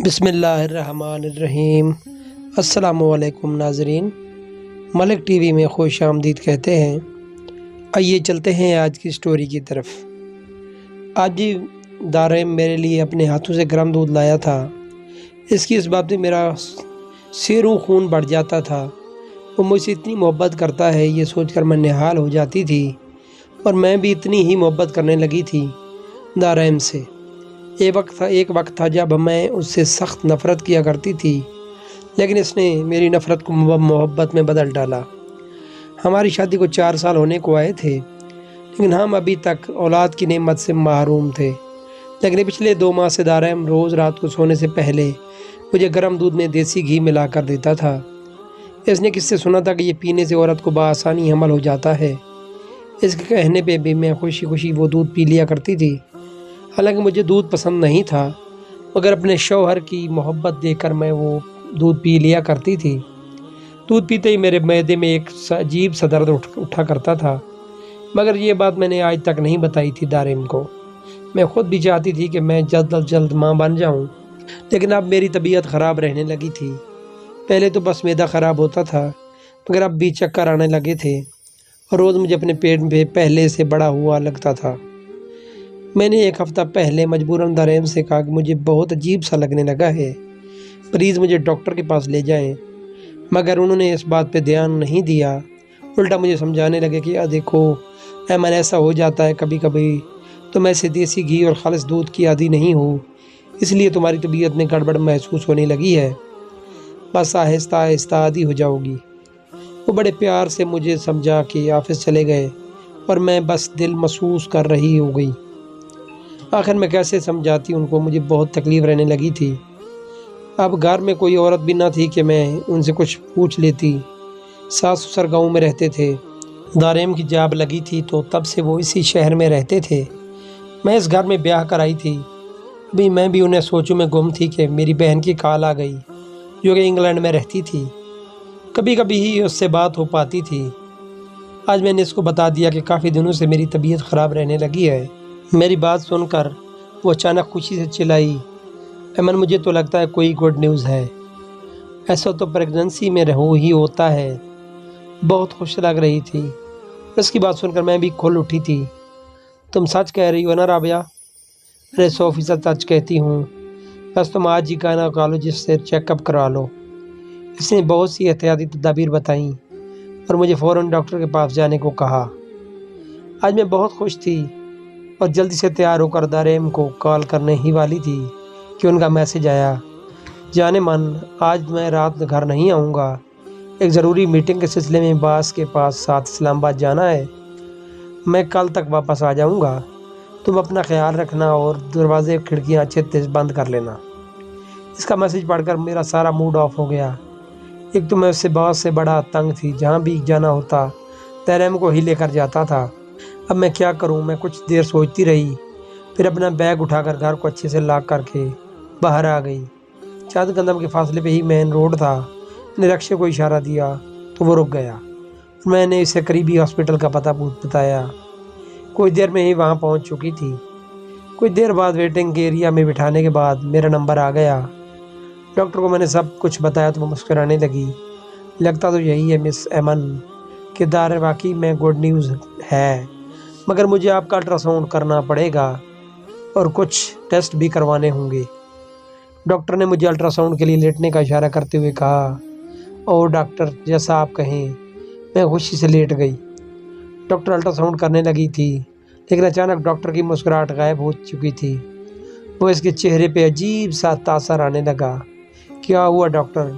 بسم اللہ الرحمن الرحیم۔ السلام علیکم ناظرین، ملک ٹی وی میں خوش آمدید کہتے ہیں۔ آئیے چلتے ہیں آج کی سٹوری کی طرف۔ آج بھی دارم میرے لیے اپنے ہاتھوں سے گرم دودھ لایا تھا۔ اس کی اس بات میں میرا سیروں خون بڑھ جاتا تھا۔ وہ مجھ سے اتنی محبت کرتا ہے یہ سوچ کر میں نہال ہو جاتی تھی، اور میں بھی اتنی ہی محبت کرنے لگی تھی دارم سے۔ ایک وقت تھا جب میں اس سے سخت نفرت کیا کرتی تھی، لیکن اس نے میری نفرت کو محبت میں بدل ڈالا۔ ہماری شادی کو 4 سال ہونے کو آئے تھے، لیکن ہم ابھی تک اولاد کی نعمت سے محروم تھے۔ لیکن پچھلے 2 ماہ سے دارم روز رات کو سونے سے پہلے مجھے گرم دودھ میں دیسی گھی ملا کر دیتا تھا۔ اس نے کس سے سنا تھا کہ یہ پینے سے عورت کو بآسانی حمل ہو جاتا ہے۔ اس کے کہنے پہ بھی میں خوشی خوشی وہ دودھ پی لیا کرتی تھی۔ حالانکہ مجھے دودھ پسند نہیں تھا، مگر اپنے شوہر کی محبت دیکھ کر میں وہ دودھ پی لیا کرتی تھی۔ دودھ پیتے ہی میرے معدے میں ایک عجیب سا درد اٹھا کرتا تھا، مگر یہ بات میں نے آج تک نہیں بتائی تھی دارم کو۔ میں خود بھی چاہتی تھی کہ میں جلد از جلد ماں بن جاؤں، لیکن اب میری طبیعت خراب رہنے لگی تھی۔ پہلے تو بس معدہ خراب ہوتا تھا، مگر اب بھی چکر آنے لگے تھے، اور روز مجھے اپنے پیٹ میں پہلے سے بڑا ہوا لگتا تھا۔ میں نے 1 ہفتہ پہلے مجبوراً دارم سے کہا کہ مجھے بہت عجیب سا لگنے لگا ہے، پلیز مجھے ڈاکٹر کے پاس لے جائیں، مگر انہوں نے اس بات پہ دھیان نہیں دیا۔ الٹا مجھے سمجھانے لگے کہ دیکھو ایمن، ایسا ہو جاتا ہے کبھی کبھی، تم ایسے دیسی گھی اور خالص دودھ کی عادی نہیں ہو، اس لیے تمہاری طبیعت میں گڑبڑ محسوس ہونے لگی ہے، بس آہستہ آہستہ عادی ہو جاؤ گی۔ وہ بڑے پیار سے مجھے سمجھا کے آفس چلے گئے، اور میں بس دل محسوس کر رہی ہو گئی۔ آخر میں کیسے سمجھاتی ان کو، مجھے بہت تکلیف رہنے لگی تھی۔ اب گھر میں کوئی عورت بھی نہ تھی کہ میں ان سے کچھ پوچھ لیتی۔ ساس سسر گاؤں میں رہتے تھے، دارم کی جاب لگی تھی تو تب سے وہ اسی شہر میں رہتے تھے۔ میں اس گھر میں بیاہ کر آئی تھی، ابھی میں بھی انہیں سوچوں میں گم تھی کہ میری بہن کی کال آ گئی، جو کہ انگلینڈ میں رہتی تھی۔ کبھی کبھی ہی اس سے بات ہو پاتی تھی۔ آج میں نے اس کو بتا دیا کہ کافی دنوں سے میری طبیعت خراب رہنے لگی ہے۔ میری بات سن کر وہ اچانک خوشی سے چلائی، ایمن مجھے تو لگتا ہے کوئی گڈ نیوز ہے، ایسا تو پریگننسی میں ہی ہوتا ہے۔ بہت خوش لگ رہی تھی۔ اس کی بات سن کر میں بھی کھل اٹھی تھی۔ تم سچ کہہ رہی ہو نا رابعہ؟ ارے 100% سچ کہتی ہوں، بس تم آج ہی گائنیکولوجسٹ سے چیک اپ کروا لو۔ اس نے بہت سی احتیاطی تدابیر بتائیں اور مجھے فوراً ڈاکٹر کے پاس جانے کو کہا۔ آج میں بہت خوش تھی اور جلدی سے تیار ہو کر دارم کو کال کرنے ہی والی تھی کہ ان کا میسج آیا، جانے من آج میں رات گھر نہیں آؤں گا، ایک ضروری میٹنگ کے سلسلے میں باس کے پاس ساتھ اسلام آباد جانا ہے، میں کل تک واپس آ جاؤں گا، تم اپنا خیال رکھنا اور دروازے کھڑکیاں اچھے سے بند کر لینا۔ اس کا میسج پڑھ کر میرا سارا موڈ آف ہو گیا۔ ایک تو میں اس سے بہت سے بڑا تنگ تھی، جہاں بھی جانا ہوتا دارم کو ہی لے کر جاتا تھا۔ اب میں کیا کروں؟ میں کچھ دیر سوچتی رہی، پھر اپنا بیگ اٹھا کر گھر کو اچھے سے لاک کر کے باہر آ گئی۔ چند قدم کے فاصلے پہ ہی مین روڈ تھا۔ میں نے رکشے کو اشارہ دیا تو وہ رک گیا۔ میں نے اسے قریبی ہاسپٹل کا پتہ بتایا۔ کچھ دیر میں ہی وہاں پہنچ چکی تھی۔ کچھ دیر بعد ویٹنگ کے ایریا میں بٹھانے کے بعد میرا نمبر آ گیا۔ ڈاکٹر کو میں نے سب کچھ بتایا تو وہ مسکرانے لگی۔ لگتا تو یہی ہے مس ایمن کہ واقعی میں گڈ نیوز ہے، مگر مجھے آپ کا الٹرا ساؤنڈ کرنا پڑے گا اور کچھ ٹیسٹ بھی کروانے ہوں گے۔ ڈاکٹر نے مجھے الٹرا ساؤنڈ کے لیے لیٹنے کا اشارہ کرتے ہوئے کہا، اور ڈاکٹر جیسا آپ کہیں۔ میں خوشی سے لیٹ گئی۔ ڈاکٹر الٹرا ساؤنڈ کرنے لگی تھی، لیکن اچانک ڈاکٹر کی مسکراہٹ غائب ہو چکی تھی۔ وہ اس کے چہرے پہ عجیب سا تاثر آنے لگا۔ کیا ہوا ڈاکٹر؟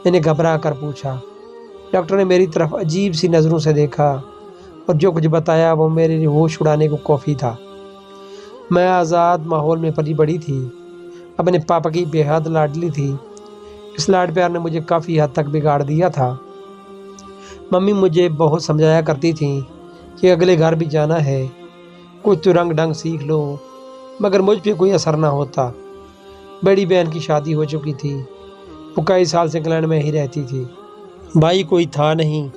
میں نے گھبرا کر پوچھا۔ ڈاکٹر نے میری طرف عجیب سی نظروں سے دیکھا اور جو کچھ بتایا وہ میرے ہوش اڑانے کو کافی تھا۔ میں آزاد ماحول میں پلی بڑھی تھی، اپنے پاپا کی بے حد لاڈلی تھی۔ اس لاڈ پیار نے مجھے کافی حد تک بگاڑ دیا تھا۔ ممی مجھے بہت سمجھایا کرتی تھیں کہ اگلے گھر بھی جانا ہے، کچھ تو رنگ ڈھنگ سیکھ لو، مگر مجھ پہ کوئی اثر نہ ہوتا۔ بڑی بہن کی شادی ہو چکی تھی، وہ کئی سال سے انگلینڈ میں ہی رہتی تھی۔ بھائی کوئی تھا نہیں،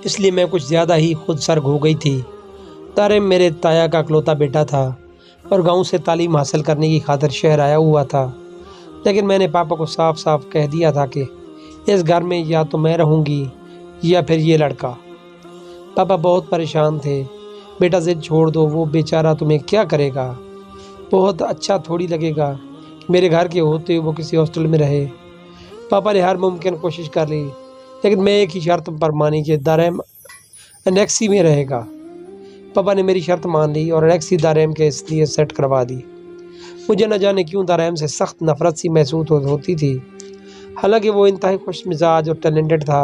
اس لیے میں کچھ زیادہ ہی خود سرگ ہو گئی تھی۔ دارم میرے تایا کا اکلوتا بیٹا تھا اور گاؤں سے تعلیم حاصل کرنے کی خاطر شہر آیا ہوا تھا۔ لیکن میں نے پاپا کو صاف صاف کہہ دیا تھا کہ اس گھر میں یا تو میں رہوں گی یا پھر یہ لڑکا۔ پاپا بہت پریشان تھے۔ بیٹا ضد چھوڑ دو، وہ بیچارہ تمہیں کیا کرے گا؟ بہت اچھا تھوڑی لگے گا کہ میرے گھر کے ہوتے وہ کسی ہاسٹل میں رہے۔ پاپا نے ہر ممکن کوشش کر لی، لیکن میں ایک ہی شرط پر مانی کہ دارہم انیکسی میں رہے گا۔ پاپا نے میری شرط مان لی اور انیکسی دارہم کے اس لیے سیٹ کروا دی۔ مجھے نہ جانے کیوں دارہم سے سخت نفرت سی محسوس ہوتی تھی، حالانکہ وہ انتہائی خوش مزاج اور ٹیلنٹڈ تھا۔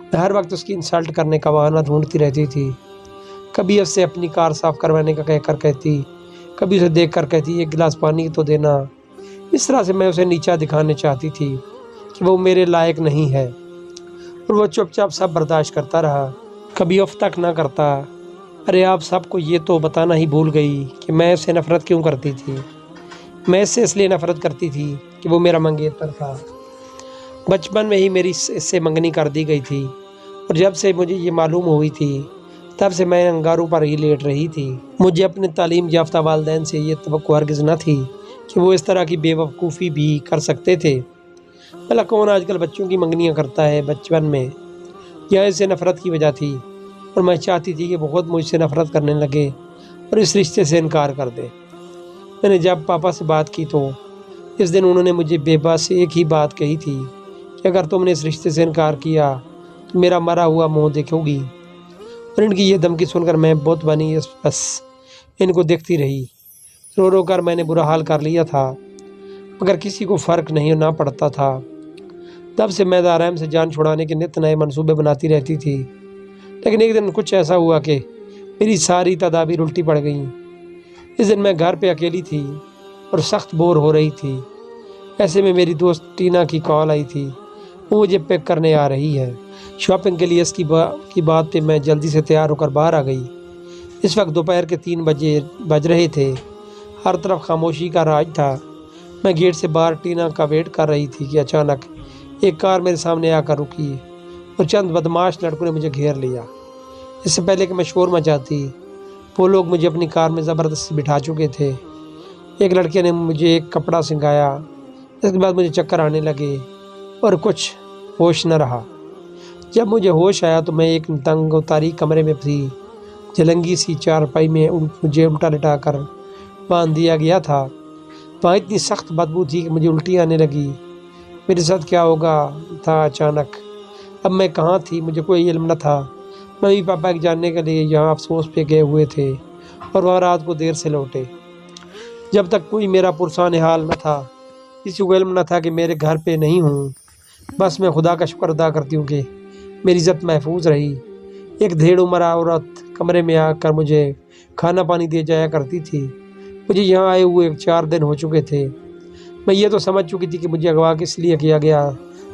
میں ہر وقت اس کی انسلٹ کرنے کا بہانہ ڈھونڈتی رہتی تھی۔ کبھی اس سے اپنی کار صاف کروانے کا کہہ کر کہتی، کبھی اسے دیکھ کر کہتی ایک گلاس پانی تو دینا۔ اس طرح سے میں اسے نیچا دکھانے چاہتی تھی کہ وہ میرے لائق نہیں ہے، اور وہ چپ چاپ سب برداشت کرتا رہا، کبھی اف تک نہ کرتا۔ ارے آپ سب کو یہ تو بتانا ہی بھول گئی کہ میں اس سے نفرت کیوں کرتی تھی۔ میں اس سے اس لیے نفرت کرتی تھی کہ وہ میرا منگیتر تھا۔ بچپن میں ہی میری اس سے منگنی کر دی گئی تھی، اور جب سے مجھے یہ معلوم ہوئی تھی تب سے میں انگاروں پر ہی لیٹ رہی تھی۔ مجھے اپنے تعلیم یافتہ والدین سے یہ توقع ہرگز نہ تھی کہ وہ اس طرح کی بے وقوفی بھی کر سکتے تھے۔ بھلا کون آج کل بچوں کی منگنیاں کرتا ہے بچپن میں؟ یہ اس سے نفرت کی وجہ تھی، اور میں چاہتی تھی کہ وہ خود مجھ سے نفرت کرنے لگے اور اس رشتے سے انکار کر دے۔ میں نے جب پاپا سے بات کی تو اس دن انہوں نے مجھے بے بس ایک ہی بات کہی تھی کہ اگر تم نے اس رشتے سے انکار کیا تو میرا مرا ہوا منہ دیکھو گی۔ اور ان کی یہ دھمکی سن کر میں بت بنی بس ان کو دیکھتی رہی۔ رو رو کر میں نے برا حال کر لیا تھا، مگر کسی کو فرق نہیں نہ پڑتا تھا۔ تب سے میں دارہم سے جان چھڑانے کے نت نئے منصوبے بناتی رہتی تھی، لیکن ایک دن کچھ ایسا ہوا کہ میری ساری تدابیر الٹی پڑ گئیں۔ اس دن میں گھر پہ اکیلی تھی اور سخت بور ہو رہی تھی۔ ایسے میں میری دوست ٹینا کی کال آئی تھی، وہ مجھے پک کرنے آ رہی ہے شاپنگ کے لیے۔ اس کی بات پہ میں جلدی سے تیار ہو کر باہر آ گئی۔ اس وقت دوپہر کے 3 بج رہے تھے، ہر طرف خاموشی کا راج تھا۔ میں گیٹ سے باہر ٹینا کا ویٹ کر رہی تھی کہ اچانک ایک کار میرے سامنے آ کر رکی اور چند بدماش لڑکوں نے مجھے گھیر لیا۔ اس سے پہلے کہ میں شور مچاتی، وہ لوگ مجھے اپنی کار میں زبردستی بٹھا چکے تھے۔ ایک لڑکے نے مجھے ایک کپڑا سنگایا، اس کے بعد مجھے چکر آنے لگے اور کچھ ہوش نہ رہا۔ جب مجھے ہوش آیا تو میں ایک تنگ و تاریک کمرے میں تھی۔ جلنگی سی چارپائی میں مجھے الٹا لٹا کر باندھ دیا گیا تھا۔ وہاں اتنی سخت بدبو تھی کہ مجھے الٹی آنے لگی۔ میرے ساتھ کیا ہوگا تھا اچانک؟ اب میں کہاں تھی مجھے کوئی علم نہ تھا۔ میں بھی پاپا کے جاننے کے لیے یہاں افسوس پہ گئے ہوئے تھے، اور وہ رات کو دیر سے لوٹے۔ جب تک کوئی میرا پرسان حال نہ تھا، کسی کو علم نہ تھا کہ میرے گھر پہ نہیں ہوں۔ بس میں خدا کا شکر ادا کرتی ہوں کہ میری عزت محفوظ رہی۔ ایک دھیڑ عمر عورت کمرے میں آ کر مجھے کھانا پانی دے جایا کرتی تھی۔ مجھے یہاں آئے ہوئے 4 دن ہو چکے تھے۔ میں یہ تو سمجھ چکی تھی کہ مجھے اغوا کس لیے کیا گیا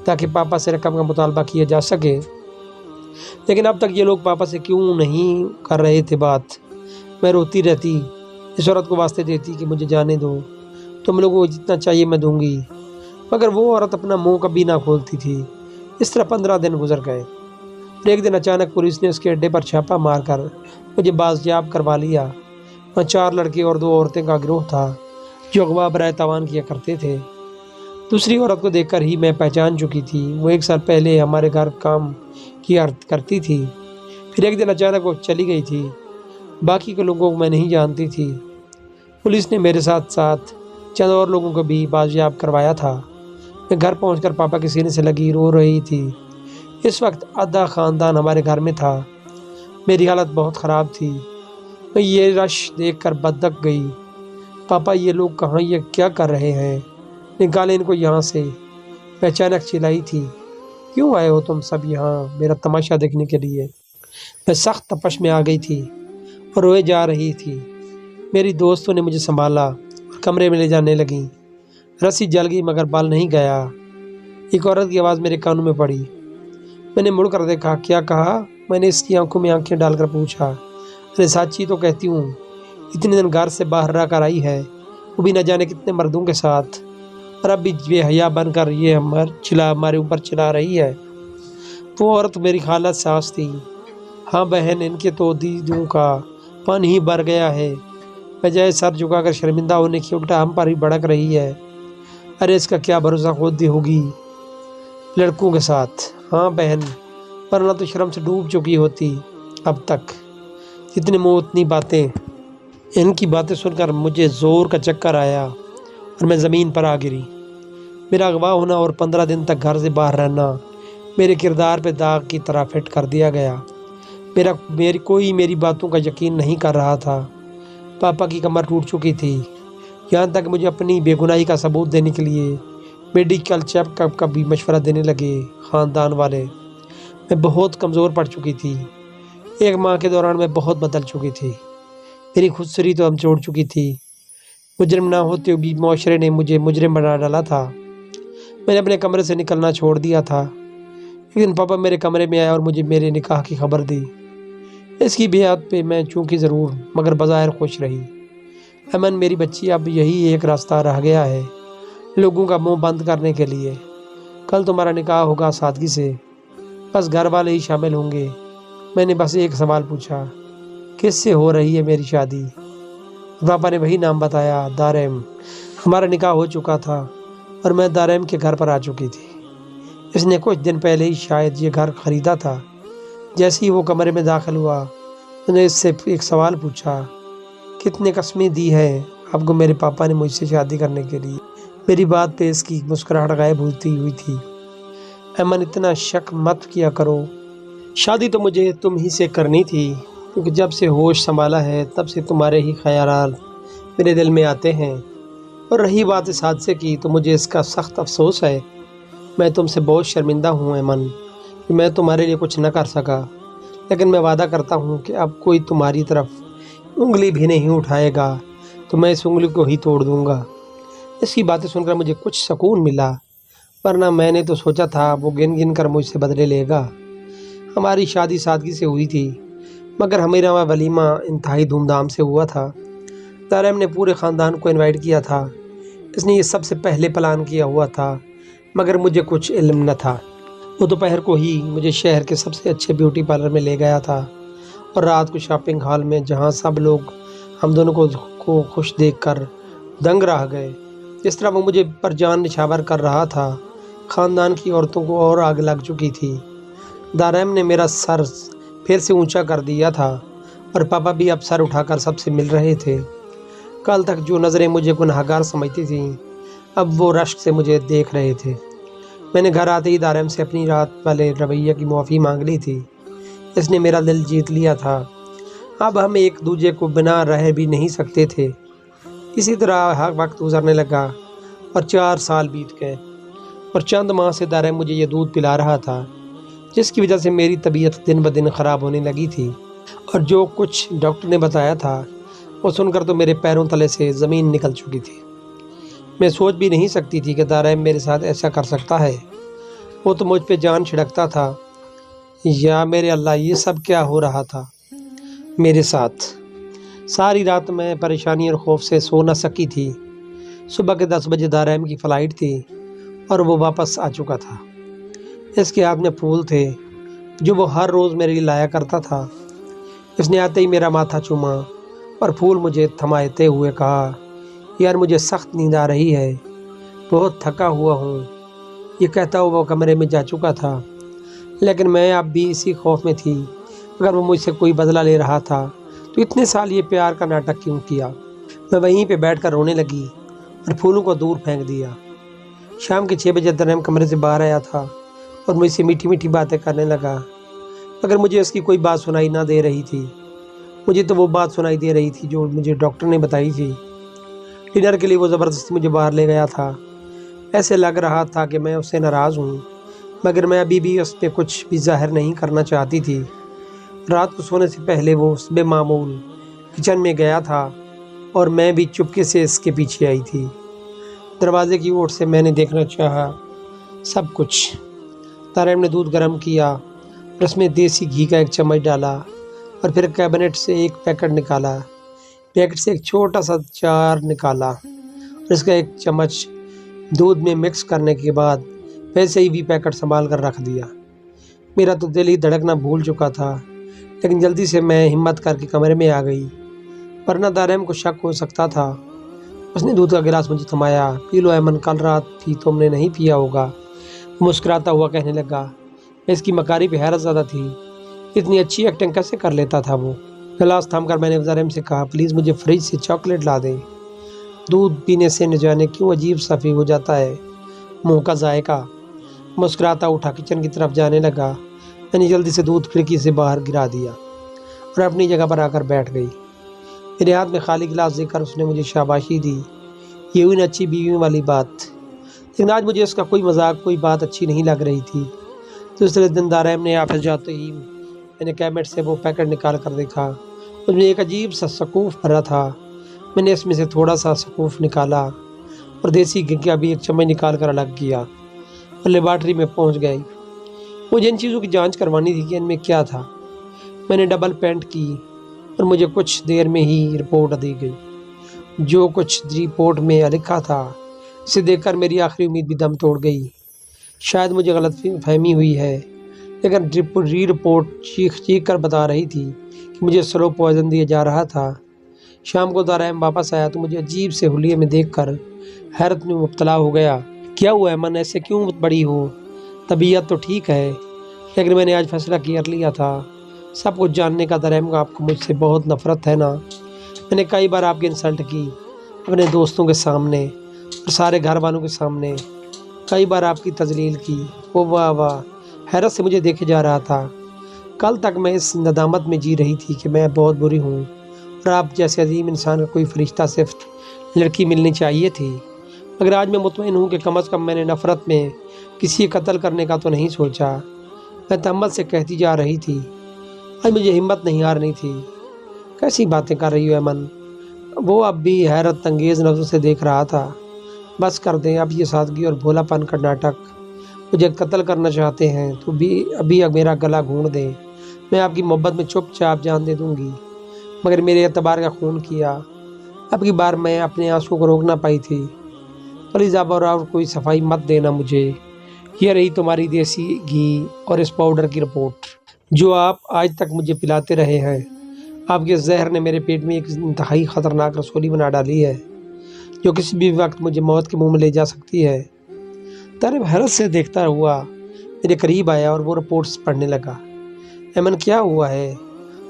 تاکہ پاپا سے رقم کا مطالبہ کیا جا سکے، لیکن اب تک یہ لوگ پاپا سے کیوں نہیں کر رہے تھے بات۔ میں روتی رہتی، اس عورت کو واسطے دیتی کہ مجھے جانے دو، تم لوگوں کو جتنا چاہیے میں دوں گی، مگر وہ عورت اپنا منہ کبھی نہ کھولتی تھی۔ اس طرح 15 دن گزر گئے۔ ایک دن اچانک پولیس نے اس کے اڈے پر چھاپا مار کر مجھے بازیاب کروا لیا۔ وہاں 4 لڑکے اور 2 عورتیں کا گروہ تھا جو اغوا برائے تاوان کیا کرتے تھے۔ دوسری عورت کو دیکھ کر ہی میں پہچان چکی تھی، وہ 1 سال پہلے ہمارے گھر کام کیا کرتی تھی، پھر ایک دن اچانک وہ چلی گئی تھی۔ باقی کے لوگوں کو میں نہیں جانتی تھی۔ پولیس نے میرے ساتھ ساتھ چند اور لوگوں کو بھی بازیاب کروایا تھا۔ میں گھر پہنچ کر پاپا کے سینے سے لگی رو رہی تھی۔ اس وقت آدھا خاندان ہمارے گھر میں تھا۔ میری حالت بہت خراب تھی۔ میں یہ رش دیکھ کر بدک گئی۔ پاپا یہ لوگ کہاں، یہ کیا کر رہے ہیں؟ نکالیں ان کو یہاں سے۔ میں اچانک چلائی تھی، کیوں آئے ہو تم سب یہاں میرا تماشا دیکھنے کے لیے؟ میں سخت تپش میں آ گئی تھی اور روئے جا رہی تھی۔ میری دوستوں نے مجھے سنبھالا اور کمرے میں لے جانے لگیں۔ رسی جل گئی مگر بال نہیں گیا۔ ایک عورت کی آواز میرے کانوں میں پڑی۔ میں نے مڑ کر دیکھا۔ کیا کہا؟ میں نے اس کی آنکھوں میں آنکھیں ڈال کر پوچھا۔ ارے سچی تو کہتی ہوں، اتنے دن گھر سے باہر رہ کر آئی ہے، وہ بھی نہ جانے کتنے مردوں کے ساتھ، اور اب بھی بے حیا بن کر یہ ہمارے اوپر چلا رہی ہے۔ وہ عورت میری خالہ ساس تھی۔ ہاں بہن، ان کے تو دیدوں کا پانی ہی بھر گیا ہے۔ بجائے سر جھکا کر شرمندہ ہونے کی الٹا ہم پر ہی بھڑک رہی ہے۔ ارے اس کا کیا بھروسہ خود ہوگی لڑکوں کے ساتھ۔ ہاں بہن، ورنہ تو شرم سے ڈوب چکی ہوتی اب تک۔ اتنی منہ اتنی باتیں۔ ان کی باتیں سن کر مجھے زور کا چکر آیا اور میں زمین پر آ گری۔ میرا اغوا ہونا اور 15 دن تک گھر سے باہر رہنا میرے کردار پہ داغ کی طرح فٹ کر دیا گیا۔ کوئی میری باتوں کا یقین نہیں کر رہا تھا۔ پاپا کی کمر ٹوٹ چکی تھی، یہاں تک مجھے اپنی بے گناہی کا ثبوت دینے کے لیے میڈیکل چیک اپ کا بھی مشورہ دینے لگے خاندان والے۔ میں بہت کمزور پڑ چکی تھی۔ 1 ماہ کے دوران میں بہت بدل چکی تھی۔ میری خودسری تو ہم چھوڑ چکی تھی۔ مجرم نہ ہوتے بھی معاشرے نے مجھے مجرم بنا ڈالا تھا۔ میں نے اپنے کمرے سے نکلنا چھوڑ دیا تھا۔ ایک دن پاپا میرے کمرے میں آیا اور مجھے میرے نکاح کی خبر دی۔ اس کی بیعت پہ میں چونکی ضرور مگر بظاہر خوش رہی۔ امن میری بچی، اب یہی ایک راستہ رہ گیا ہے لوگوں کا منہ بند کرنے کے لیے۔ کل تمہارا نکاح ہوگا سادگی سے، بس گھر والے ہی شامل ہوں گے۔ میں نے بس ایک سوال پوچھا، کس سے ہو رہی ہے میری شادی؟ پاپا نے وہی نام بتایا، دارم۔ ہمارا نکاح ہو چکا تھا اور میں دارم کے گھر پر آ چکی تھی۔ اس نے کچھ دن پہلے ہی شاید یہ گھر خریدا تھا۔ جیسے ہی وہ کمرے میں داخل ہوا میں نے اس سے ایک سوال پوچھا، کتنے قسمیں دی ہے آپ کو میرے پاپا نے مجھ سے شادی کرنے کے لیے؟ میری بات پہ اس کی مسکراہٹ غائب ہوتی ہوئی تھی۔ امن، اتنا شک مت کیا کرو، شادی تو مجھے تم ہی سے کرنی تھی، کیونکہ جب سے ہوش سنبھالا ہے تب سے تمہارے ہی خیالات میرے دل میں آتے ہیں۔ اور رہی بات اس حادثے کی تو مجھے اس کا سخت افسوس ہے۔ میں تم سے بہت شرمندہ ہوں امن کہ میں تمہارے لیے کچھ نہ کر سکا، لیکن میں وعدہ کرتا ہوں کہ اب کوئی تمہاری طرف انگلی بھی نہیں اٹھائے گا تو میں اس انگلی کو ہی توڑ دوں گا۔ اس کی باتیں سن کر مجھے کچھ سکون ملا، ورنہ میں نے تو سوچا تھا وہ گن گن کر مجھ سے بدلے لے گا۔ ہماری شادی سادگی سے ہوئی تھی، مگر ہمارا ولیمہ انتہائی دھوم دھام سے ہوا تھا۔ دارم نے پورے خاندان کو انوائٹ کیا تھا۔ اس نے یہ سب سے پہلے پلان کیا ہوا تھا، مگر مجھے کچھ علم نہ تھا۔ وہ دوپہر کو ہی مجھے شہر کے سب سے اچھے بیوٹی پارلر میں لے گیا تھا اور رات کو شاپنگ ہال میں، جہاں سب لوگ ہم دونوں کو خوش دیکھ کر دنگ رہ گئے۔ جس طرح وہ مجھے پر جان نچھاور کر رہا تھا، خاندان کی عورتوں کو اور آگ لگ چکی تھی۔ دارم نے میرا سر پھر سے اونچا کر دیا تھا اور پاپا بھی اب سر اٹھا کر سب سے مل رہے تھے۔ کل تک جو نظریں مجھے گنہگار سمجھتی تھیں، اب وہ رشک سے مجھے دیکھ رہے تھے۔ میں نے گھر آتے ہی دارم سے اپنی رات والے رویے کی معافی مانگ لی تھی۔ اس نے میرا دل جیت لیا تھا۔ اب ہم ایک دوسرے کو بنا رہ بھی نہیں سکتے تھے۔ اسی طرح ہر وقت گزرنے لگا اور 4 سال بیت گئے، اور چند ماہ سے دارم مجھے یہ دودھ پلا رہا تھا، جس کی وجہ سے میری طبیعت دن بدن خراب ہونے لگی تھی۔ اور جو کچھ ڈاکٹر نے بتایا تھا وہ سن کر تو میرے پیروں تلے سے زمین نکل چکی تھی۔ میں سوچ بھی نہیں سکتی تھی کہ دارم میرے ساتھ ایسا کر سکتا ہے۔ وہ تو مجھ پہ جان چھڑکتا تھا۔ یا میرے اللہ، یہ سب کیا ہو رہا تھا میرے ساتھ؟ ساری رات میں پریشانی اور خوف سے سو نہ سکی تھی۔ صبح کے 10 بجے دارم کی فلائٹ تھی اور وہ واپس آ چکا تھا۔ اس کے ہاتھ میں پھول تھے جو وہ ہر روز میرے لیے لایا کرتا تھا۔ اس نے آتے ہی میرا ماتھا چوما اور پھول مجھے تھماتے ہوئے کہا، یار مجھے سخت نیند آ رہی ہے، بہت تھکا ہوا ہوں۔ یہ کہتا ہوا وہ کمرے میں جا چکا تھا، لیکن میں اب بھی اسی خوف میں تھی، اگر وہ مجھ سے کوئی بدلہ لے رہا تھا تو اتنے سال یہ پیار کا ناٹک کیوں کیا؟ میں وہیں پہ بیٹھ کر رونے لگی اور پھولوں کو دور پھینک دیا۔ شام کے 6 بجے دارم کمرے سے باہر آیا تھا اور مجھ سے میٹھی میٹھی باتیں کرنے لگا، مگر مجھے اس کی کوئی بات سنائی نہ دے رہی تھی۔ مجھے تو وہ بات سنائی دے رہی تھی جو مجھے ڈاکٹر نے بتائی تھی۔ ڈنر کے لیے وہ زبردستی مجھے باہر لے گیا تھا۔ ایسے لگ رہا تھا کہ میں اس سے ناراض ہوں، مگر میں ابھی بھی اس پہ کچھ بھی ظاہر نہیں کرنا چاہتی تھی۔ رات کو سونے سے پہلے وہ بے معمول کچن میں گیا تھا اور میں بھی چپکے سے اس کے پیچھے آئی تھی۔ دروازے کی اوٹ سے میں نے دیکھنا چاہا سب کچھ۔ دارم نے دودھ گرم کیا اور اس میں دیسی گھی کا 1 چمچ ڈالا اور پھر کیبنٹ سے ایک پیکٹ نکالا۔ پیکٹ سے ایک چھوٹا سا چار نکالا اور اس کا 1 چمچ دودھ میں مکس کرنے کے بعد ویسے ہی بھی پیکٹ سنبھال کر رکھ دیا۔ میرا تو دل ہی دھڑکنا بھول چکا تھا، لیکن جلدی سے میں ہمت کر کے کمرے میں آ گئی، ورنہ دارم کو شک ہو سکتا تھا۔ اس نے دودھ کا گلاس مجھے تھمایا۔ پی لو ایمن، کل رات بھی تم نے نہیں پیا ہوگا۔ مسکراتا ہوا کہنے لگا۔ میں اس کی مکاری پہ حیرت زدہ تھی، اتنی اچھی ایکٹنگ کیسے کر لیتا تھا وہ۔ گلاس تھام کر میں نے افضل سے کہا، پلیز مجھے فریج سے چاکلیٹ لا دیں، دودھ پینے سے نہ جانے کیوں عجیب سا فیل ہو جاتا ہے، منہ کا ذائقہ۔ مسکراتا اٹھا کچن کی طرف جانے لگا۔ میں نے جلدی سے دودھ کھڑکی سے باہر گرا دیا اور اپنی جگہ پر آ کر بیٹھ گئی۔ میرے ہاتھ میں خالی گلاس دے کر اس نے مجھے شاباشی دی۔ یہ ہوئی نا اچھی بیوی والی بات، لیکن آج مجھے اس کا کوئی مذاق، کوئی بات اچھی نہیں لگ رہی تھی۔ دوسرے دن دارائم نے آفس جاتے ہی میں نے کیبنٹ سے وہ پیکٹ نکال کر دیکھا، اس میں ایک عجیب سا سکوف بھرا تھا۔ میں نے اس میں سے تھوڑا سا سکوف نکالا اور دیسی گھی کا بھی ایک چمچ نکال کر الگ کیا اور لیبارٹری میں پہنچ گئی۔ مجھے ان چیزوں کی جانچ کروانی تھی کہ ان میں کیا تھا۔ میں نے ڈبل پینٹ کی اور مجھے کچھ دیر میں ہی رپورٹ دی گئی۔ جو کچھ رپورٹ میں لکھا تھا اسے دیکھ کر میری آخری امید بھی دم توڑ گئی۔ شاید مجھے غلط فہمی ہوئی ہے، لیکن رپورٹ چیخ کر بتا رہی تھی کہ مجھے سلو پوائزن دیا جا رہا تھا۔ شام کو دارائم واپس آیا تو مجھے عجیب سے حلیے میں دیکھ کر حیرت میں مبتلا ہو گیا۔ کیا ہوا ایمن، ایسے کیوں بڑی ہو؟ طبیعت تو ٹھیک ہے، لیکن میں نے آج فیصلہ کر لیا تھا، سب کچھ جاننے کا۔ دارائم کا آپ کو مجھ سے بہت نفرت ہے نا؟ میں نے کئی بار آپ کی انسلٹ کی، اپنے دوستوں کے سامنے اور سارے گھر والوں کے سامنے، کئی بار آپ کی تذلیل کی۔ وہ واہ واہ، حیرت سے مجھے دیکھے جا رہا تھا۔ کل تک میں اس ندامت میں جی رہی تھی کہ میں بہت بری ہوں اور آپ جیسے عظیم انسان کا کوئی فرشتہ صرف لڑکی ملنی چاہیے تھی، مگر آج میں مطمئن ہوں کہ کم از کم میں نے نفرت میں کسی قتل کرنے کا تو نہیں سوچا۔ میں تحمل سے کہتی جا رہی تھی، آج مجھے ہمت نہیں ہارنی تھی۔ کیسی باتیں کر رہی ہو ایمن؟ وہ اب بھی حیرت انگیز نظروں سے دیکھ رہا تھا۔ بس کر دیں اب یہ سادگی اور بھولا پن کا ناٹک۔ مجھے قتل کرنا چاہتے ہیں تو ابھی میرا گلا گھونٹ دیں، میں آپ کی محبت میں چپ چاپ جان دے دوں گی، مگر میرے اعتبار کا خون کیا۔ اب کی بار میں اپنے آنسوں کو روک نہ پائی تھی۔ پلیز اب اور کوئی صفائی مت دینا مجھے۔ یہ رہی تمہاری دیسی گھی اور اس پاؤڈر کی رپورٹ جو آپ آج تک مجھے پلاتے رہے ہیں۔ آپ کے زہر نے میرے پیٹ میں ایک انتہائی خطرناک رسولی بنا ڈالی ہے جو کسی بھی وقت مجھے موت کے منہ میں لے جا سکتی ہے۔ طالب حیرت سے دیکھتا ہوا میرے قریب آیا اور وہ رپورٹس پڑھنے لگا۔ ایمن کیا ہوا ہے؟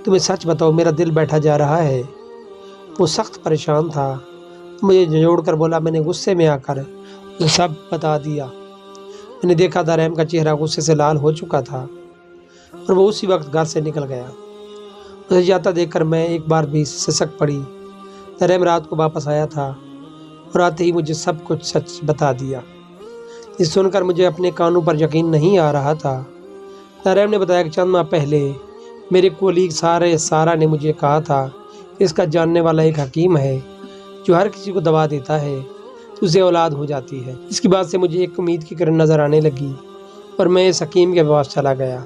تمہیں سچ بتاؤ، میرا دل بیٹھا جا رہا ہے۔ وہ سخت پریشان تھا، مجھے جھنجھوڑ کر بولا۔ میں نے غصے میں آ کر اسے سب بتا دیا۔ میں نے دیکھا دارائم کا چہرہ غصے سے لال ہو چکا تھا اور وہ اسی وقت گھر سے نکل گیا۔ اسے جاتا دیکھ کر میں ایک بار بھی سسک پڑی۔ دارائم رات کو واپس آیا تھا اور آتے ہی مجھے سب کچھ سچ بتا دیا۔ یہ سن کر مجھے اپنے کانوں پر یقین نہیں آ رہا تھا۔ دارائم نے بتایا کہ چند ماہ پہلے میرے کولیگ سارا نے مجھے کہا تھا کہ اس کا جاننے والا ایک حکیم ہے جو ہر کسی کو دوا دیتا ہے تو اسے اولاد ہو جاتی ہے۔ اس کی بات سے مجھے ایک امید کی کرن نظر آنے لگی اور میں اس حکیم کے پاس چلا گیا۔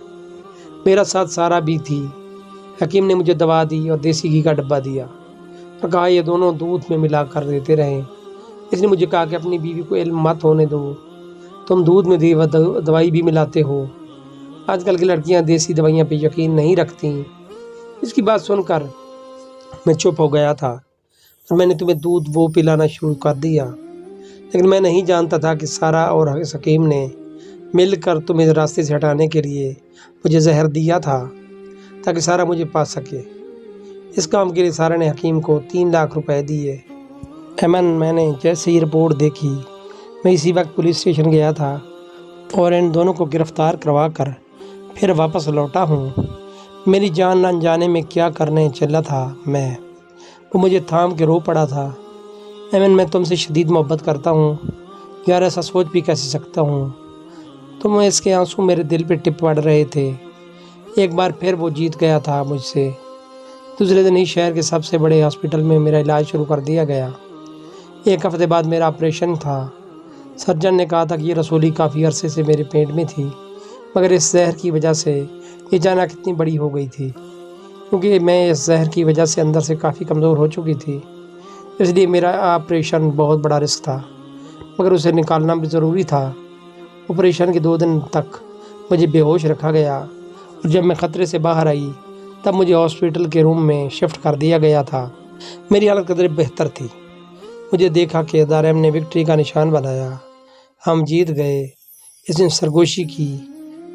میرا ساتھ سارا بھی تھی۔ حکیم نے مجھے دوا دی اور دیسی گھی کا ڈبہ دیا اور کہا یہ دونوں دودھ میں ملا کر دیتے رہیں۔ اس نے مجھے کہا کہ اپنی بیوی کو علم مت ہونے دو، تم دودھ میں دوائی بھی ملاتے ہو۔ آج کل کی لڑکیاں دیسی دوائیاں پہ یقین نہیں رکھتی۔ اس کی بات سن کر میں چپ ہو گیا تھا اور میں نے تمہیں دودھ وہ پلانا شروع کر دیا، لیکن میں نہیں جانتا تھا کہ سارا اور حکیم نے مل کر تمہیں راستے سے ہٹانے کے لیے مجھے زہر دیا تھا تاکہ سارا مجھے پا سکے۔ اس کام کے لیے سارا نے حکیم کو 3 لاکھ روپے دیے۔ ایمن، میں نے جیسے ہی رپورٹ دیکھی میں اسی وقت پولیس اسٹیشن گیا تھا اور ان دونوں کو گرفتار کروا کر پھر واپس لوٹا ہوں۔ میری جان نہ جانے میں کیا کرنے چلا تھا میں، وہ مجھے تھام کے رو پڑا تھا۔ ایمن، میں تم سے شدید محبت کرتا ہوں یار، ایسا سوچ بھی کیسے سکتا ہوں؟ تم اس کے آنسو میرے دل پہ ٹپ پڑ رہے تھے۔ ایک بار پھر وہ جیت گیا تھا مجھ سے۔ دوسرے دن ہی شہر کے سب سے بڑے ہاسپٹل میں میرا علاج شروع کر دیا گیا۔ 1 ہفتے بعد میرا آپریشن تھا۔ سرجن نے کہا تھا کہ یہ رسولی کافی عرصے سے میرے پیٹ میں تھی، مگر اس زہر کی وجہ سے یہ اچانک اتنی بڑی ہو گئی تھی، کیونکہ میں اس زہر کی وجہ سے اندر سے کافی کمزور ہو چکی تھی۔ اس لیے میرا آپریشن بہت بڑا رسک تھا، مگر اسے نکالنا بھی ضروری تھا۔ آپریشن کے 2 دن تک مجھے بے ہوش رکھا گیا اور جب میں خطرے سے باہر آئی تب مجھے ہاسپٹل کے روم میں شفٹ کر دیا گیا تھا۔ میری حالت قدرے بہتر تھی، مجھے دیکھا کہ دارم نے وکٹری کا نشان بنایا، ہم جیت گئے۔ اس نے سرگوشی کی۔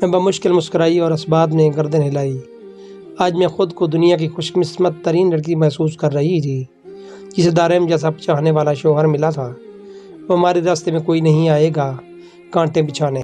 میں بمشکل مسکرائی اور اسباب نے گردن ہلائی۔ آج میں خود کو دنیا کی خوش قسمت ترین لڑکی محسوس کر رہی تھی، جسے دارم جیسا چاہنے والا شوہر ملا تھا۔ وہ ہمارے راستے میں کوئی نہیں آئے گا کانٹے بچھانے۔